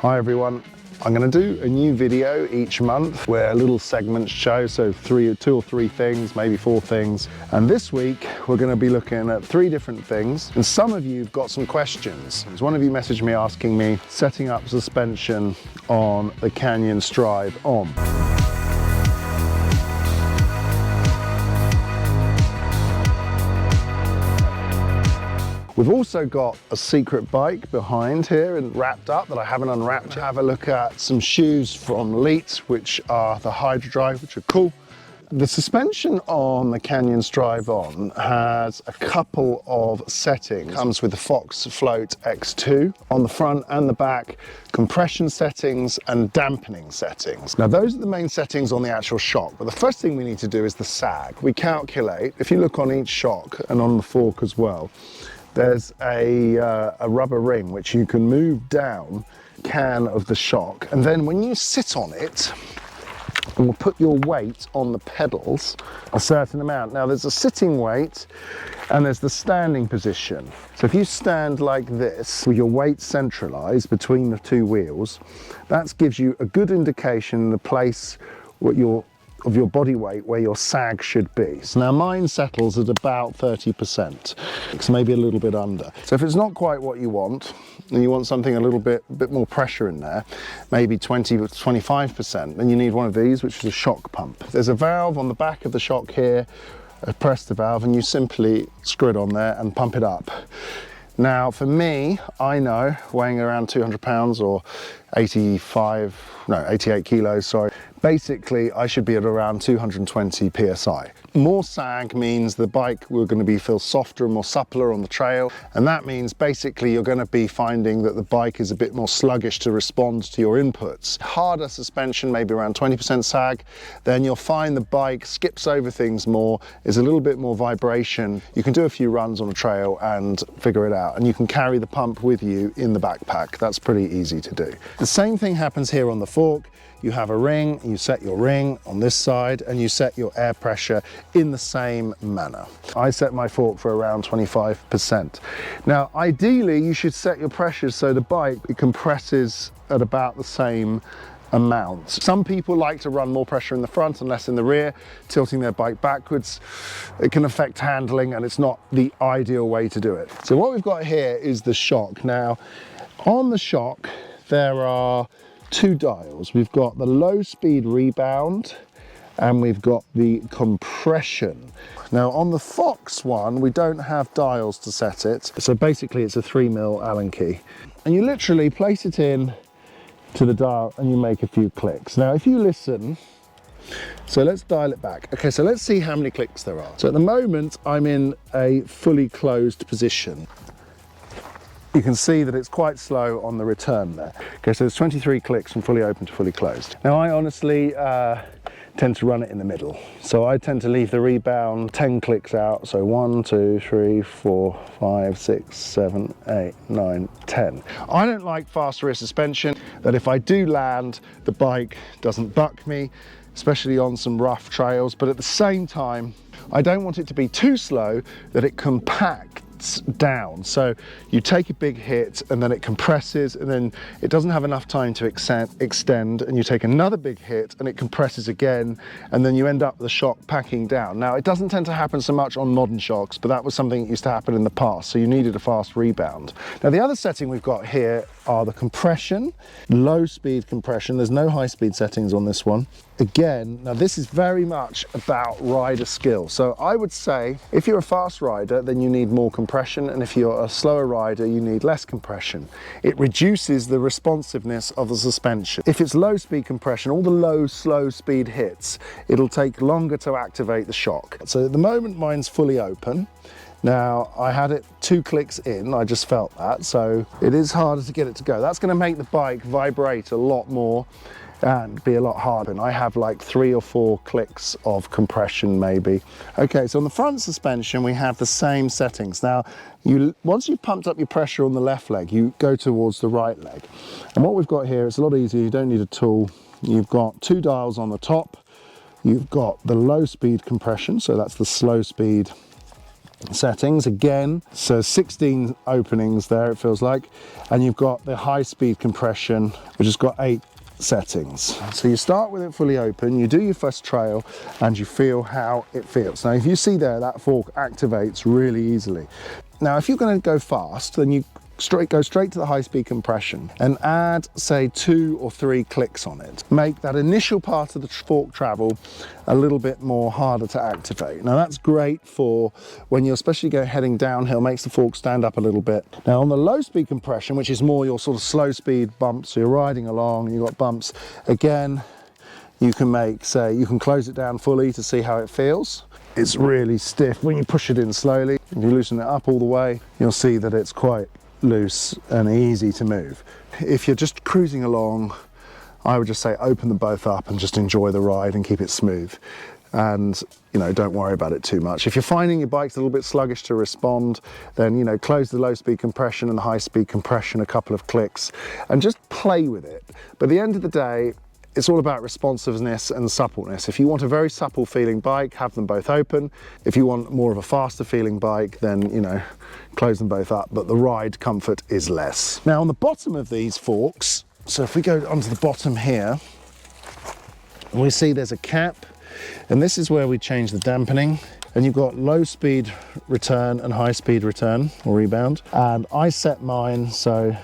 Hi everyone, I'm going to do a new video each month where little segments show, so two or three things, maybe 4 things. And this week we're going to be looking at 3 different things, and some of you have got some questions. One of you messaged me asking me setting up suspension on the Canyon Strive-On. We've also got a secret bike behind here and wrapped up that I haven't unwrapped. Have a look at some shoes from Leatt, which are the Hydra Dry, which are cool. The suspension on the Canyon Strive-On has a couple of settings. It comes with the Fox Float X2 on the front and the back, compression settings and dampening settings. Now those are the main settings on the actual shock, but the first thing we need to do is the sag. We calculate, if you look on each shock and on the fork as well, there's a rubber ring which you can move down can of the shock, and then when you sit on it, and we'll put your weight on the pedals a certain amount. Now there's a sitting weight and there's the standing position. So if you stand like this with your weight centralized between the 2 wheels, that gives you a good indication the place of your body weight where your sag should be. So now mine settles at about 30%, so maybe a little bit under. So if it's not quite what you want, and you want something a bit more pressure in there, maybe 20 to 25%, then you need one of these, which is a shock pump. There's a valve on the back of the shock here, press the valve, and you simply screw it on there and pump it up. Now for me, I know, weighing around 200 pounds or 88 kilos, sorry, basically I should be at around 220 psi. More sag means the bike will going to feel softer and more suppler on the trail, and that means basically you're going to be finding that the bike is a bit more sluggish to respond to your inputs. Harder suspension, maybe around 20% sag, then you'll find the bike skips over things more, is a little bit more vibration. You can do a few runs on a trail and figure it out, and you can carry the pump with you in the backpack. That's pretty easy to do. The same thing happens here on the fork. You have a ring, you set your ring on this side, and you set your air pressure in the same manner. I set my fork for around 25%. Now, ideally, you should set your pressures so the bike compresses at about the same amount. Some people like to run more pressure in the front and less in the rear, tilting their bike backwards. It can affect handling, and it's not the ideal way to do it. So what we've got here is the shock. Now, on the shock, there are 2 dials. We've got the low speed rebound and we've got the compression. Now on the Fox one, we don't have dials to set it. So basically it's a 3mm Allen key. And you literally place it in to the dial and you make a few clicks. Now if you listen, so let's dial it back. Okay, so let's see how many clicks there are. So at the moment, I'm in a fully closed position. You can see that it's quite slow on the return there. Okay, so there's 23 clicks from fully open to fully closed. Now I honestly tend to run it in the middle. So I tend to leave the rebound 10 clicks out. So 1, 2, 3, 4, 5, 6, 7, 8, 9, 10. I don't like fast rear suspension, that if I do land, the bike doesn't buck me, especially on some rough trails. But at the same time, I don't want it to be too slow that it compacts down. So you take a big hit and then it compresses, and then it doesn't have enough time to extend, and you take another big hit and it compresses again, and then you end up with the shock packing down. Now it doesn't tend to happen so much on modern shocks, but that was something that used to happen in the past, so you needed a fast rebound. Now the other setting we've got here are the compression, low speed compression. There's no high speed settings on this one. Again, now this is very much about rider skill. So I would say if you're a fast rider, then you need more compression, and if you're a slower rider, you need less compression. It reduces the responsiveness of the suspension. If it's low speed compression, all the low, slow speed hits, it'll take longer to activate the shock. So at the moment, mine's fully open. Now, I had it 2 clicks in, I just felt that, so it is harder to get it to go. That's going to make the bike vibrate a lot more and be a lot harder. And I have like 3 or 4 clicks of compression maybe. Okay, so on the front suspension, we have the same settings. Now, once you've pumped up your pressure on the left leg, you go towards the right leg. And what we've got here, it's a lot easier, you don't need a tool. You've got 2 dials on the top. You've got the low speed compression, so that's the slow speed settings again, so 16 openings there it feels like, and you've got the high speed compression which has got 8 settings. So you start with it fully open, you do your first trail, and you feel how it feels. Now if you see there, that fork activates really easily. Now if you're going to go fast, then you go straight to the high-speed compression and add, say, 2 or 3 clicks on it. Make that initial part of the fork travel a little bit more harder to activate. Now that's great for when you're especially heading downhill, makes the fork stand up a little bit. Now on the low-speed compression, which is more your sort of slow-speed bumps, so you're riding along and you've got bumps, again, you can make, say, you can close it down fully to see how it feels. It's really stiff when you push it in slowly. If you loosen it up all the way, you'll see that it's quite loose and easy to move. If you're just cruising along, I would just say open them both up and just enjoy the ride and keep it smooth, and don't worry about it too much. If you're finding your bike's a little bit sluggish to respond, then close the low speed compression and the high speed compression a couple of clicks and just play with it. But at the end of the day, it's all about responsiveness and suppleness. If you want a very supple feeling bike, have them both open. If you want more of a faster feeling bike, then close them both up, but the ride comfort is less. Now on the bottom of these forks, so if we go onto the bottom here, we see there's a cap, and this is where we change the dampening. And you've got low speed return and high speed return or rebound. And I set mine, so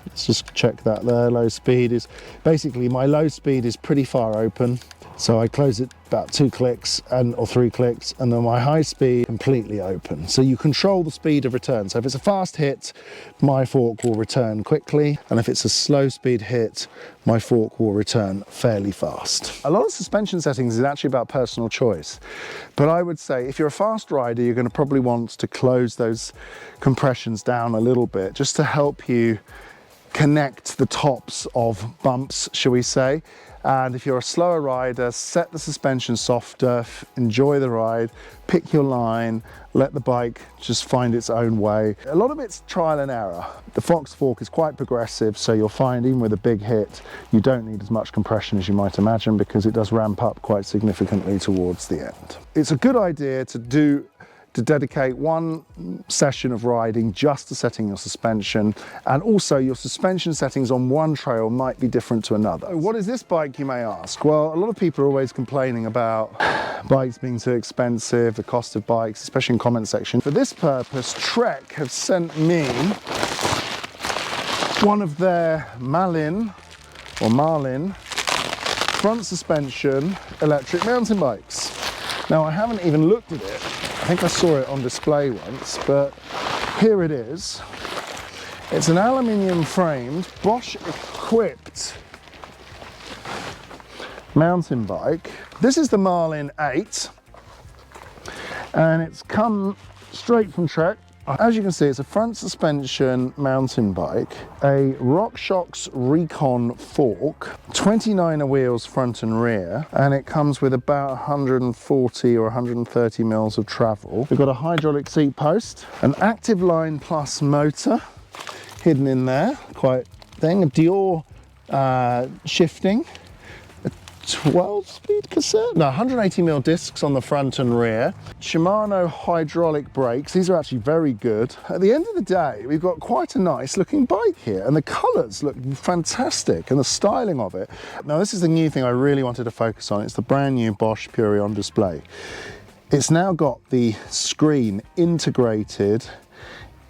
let's just check that there. Low speed is basically, my low speed is pretty far open, so I close it about 2 clicks or 3 clicks, and then my high speed completely open. So you control the speed of return. So if it's a fast hit, my fork will return quickly, and if it's a slow speed hit, my fork will return fairly fast. A lot of suspension settings is actually about personal choice, but I would say if you're a fast rider, you're going to probably want to close those compressions down a little bit just to help you connect the tops of bumps, shall we say. And if you're a slower rider, set the suspension softer, enjoy the ride, pick your line, let the bike just find its own way. A lot of it's trial and error. The Fox fork is quite progressive, so you'll find even with a big hit, you don't need as much compression as you might imagine, because it does ramp up quite significantly towards the end. It's a good idea to dedicate one session of riding just to setting your suspension, and also your suspension settings on one trail might be different to another. So what is this bike, you may ask? Well, a lot of people are always complaining about bikes being too expensive, the cost of bikes, especially in comment section. For this purpose, TREK have sent me one of their Marlin front suspension electric mountain bikes. Now I haven't even looked at it. I think I saw it on display once, but here it is. It's an aluminium framed, Bosch equipped mountain bike. This is the Marlin 8, and it's come straight from TREK. As you can see, it's a front suspension mountain bike, a RockShox Recon fork, 29er wheels front and rear, and it comes with about 140 or 130 mils of travel. We've got a hydraulic seat post, an Active Line Plus motor hidden in there, quite thing, a Dior shifting, 12-speed cassette? No, 180mm discs on the front and rear. Shimano hydraulic brakes. These are actually very good. At the end of the day, we've got quite a nice looking bike here, and the colours look fantastic, and the styling of it. Now, this is the new thing I really wanted to focus on. It's the brand new Bosch Purion display. It's now got the screen integrated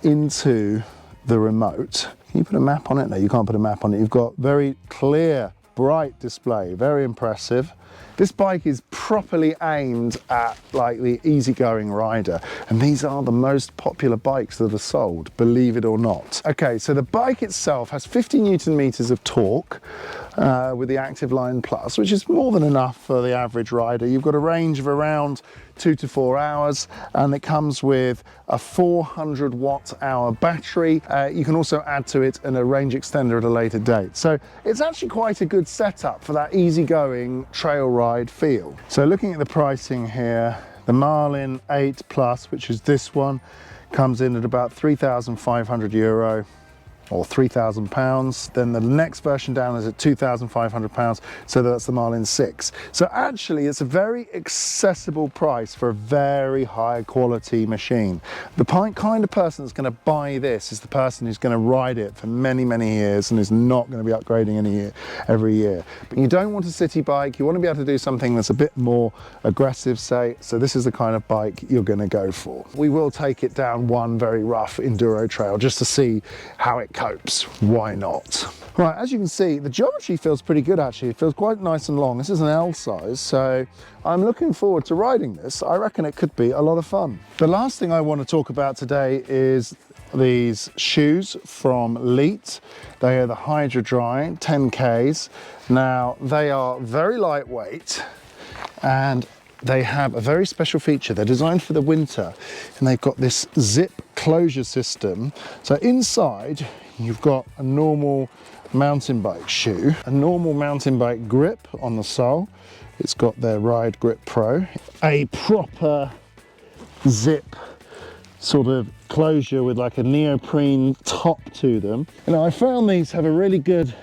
into the remote. Can you put a map on it? No, you can't put a map on it. You've got very clear, bright display, very impressive. This bike is properly aimed at like the easygoing rider, and these are the most popular bikes that are sold, believe it or not. Okay, so the bike itself has 50 Newton meters of torque with the Active Line Plus, which is more than enough for the average rider. You've got a range of around 2 to 4 hours, and it comes with a 400 watt-hour battery. You can also add to it a range extender at a later date. So it's actually quite a good setup for that easygoing trail ride feel. So looking at the pricing here, the Marlin 8 Plus, which is this one, comes in at about €3,500. or £3,000. Then the next version down is at £2,500, so that's the Marlin 6. So actually it's a very accessible price for a very high quality machine. The kind of person that's going to buy this is the person who's going to ride it for many, many years and is not going to be upgrading every year. But you don't want a city bike, you want to be able to do something that's a bit more aggressive, say, so this is the kind of bike you're going to go for. We will take it down one very rough enduro trail just to see how it copes. Why not? Right, as you can see, the geometry feels pretty good actually. It feels quite nice and long. This is an L size, so I'm looking forward to riding this. I reckon it could be a lot of fun. The last thing I want to talk about today is these shoes from Leatt. They are the Hydra Dry 10Ks. Now, they are very lightweight and they have a very special feature. They're designed for the winter and they've got this zip closure system. So inside you've got a normal mountain bike shoe, a normal mountain bike grip on the sole. It's got their Ride Grip Pro, a proper zip sort of closure with like a neoprene top to them. You know, I found these have a really good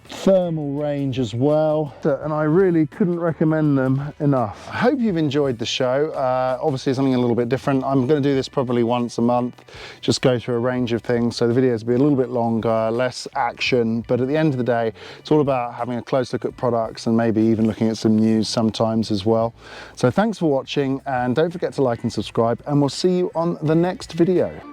thermal range as well, and I really couldn't recommend them enough. I hope you've enjoyed the show. Obviously something a little bit different. I'm going to do this probably once a month, just go through a range of things, so the videos will be a little bit longer, less action, but at the end of the day it's all about having a close look at products and maybe even looking at some news sometimes as well. So thanks for watching, and don't forget to like and subscribe, and we'll see you on the next video.